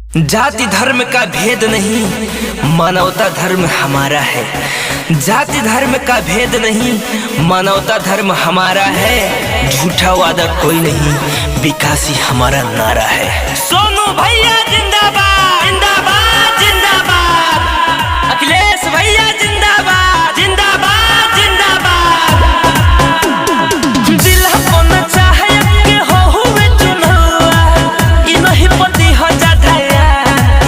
जाति धर्म का भेद नहीं, मानवता धर्म हमारा है। जाति धर्म का भेद नहीं, मानवता धर्म हमारा है। झूठा वादा कोई नहीं, विकास ही हमारा नारा है। सोनू भैया जिंदाबाद, जिंदाबाद, जिंदाबाद। अखिलेश भैया जिंदाबाद, जिंदाबाद, जिंदाबाद। जिला कोना चाहे के हो हुए चुनौआ, इ नहीं पति हो जाता है।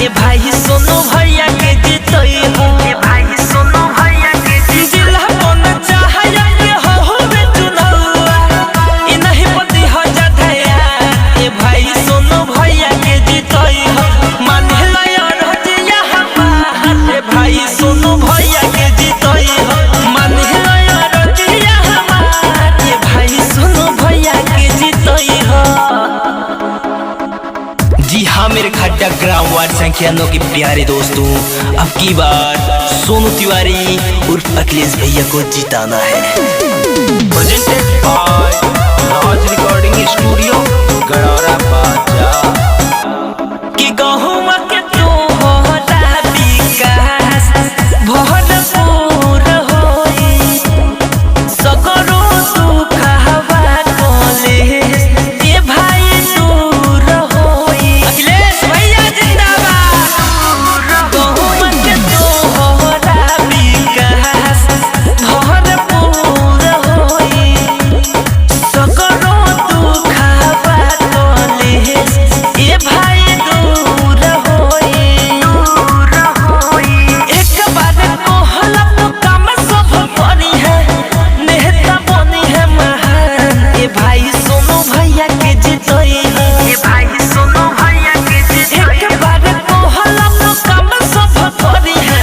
ए भाई सोनू भैया के जीतई हो, ए भाई सोनू भैया के जिला कोना चाहे के हो हुए चुनौआ, इ नहीं पति हो जाता है। ए भाई सोनू भैया के जीतई हो, माने लो रजिया हमार। ए भाई सोनू भैया के जीतई हो, माने लो रजिया हमार। ए भाई सोनू भैया के जीतई हो। जी हाँ मेरे खड्डा ग्राम वार्ड संख्या 9 के प्यारे दोस्तों, अब की बार सोनू तिवारी उर्फ अखिलेश भैया को जिताना है। Presented by Raj recording studio Gadaura Bazar. कि गहुमा के तू होला विकास भरपूर होई, सकरो सुख हवा कॉलेज ए भाई दूर होई। अखिलेश भैया जिंदाबाद। गहुमा के तू होला विकास भरपूर होई, सकरो दुख हवा कॉलेज ए भाई दूर होई। एक बार कहला तो काम सब करी है, नेता बनी है महान। ए भाई सोनू भैया के जीतई है, ए भाई सोनू भैया के जीतई। एक बार कहला तो काम सब करी है,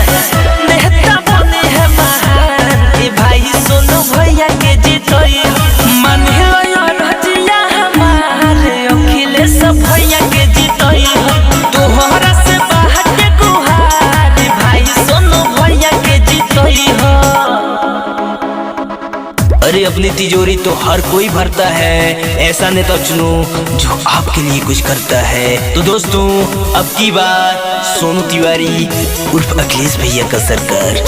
नेता बनी है महान। ए भाई सोनू भैया के जीतई, माने लो रजिया हमारे। अखिलेश भैया के जीतई हो, तोहरा से बाहर के गुहार। भाई सोनू भैया के जीतई हो। अरे अपनी तिजोरी तो हर कोई भरता है, ऐसा नेता चुनो जो आपके लिए कुछ करता है। तो दोस्तों अब की बार सोनू तिवारी उर्फ अखिलेश भैया का सरकार।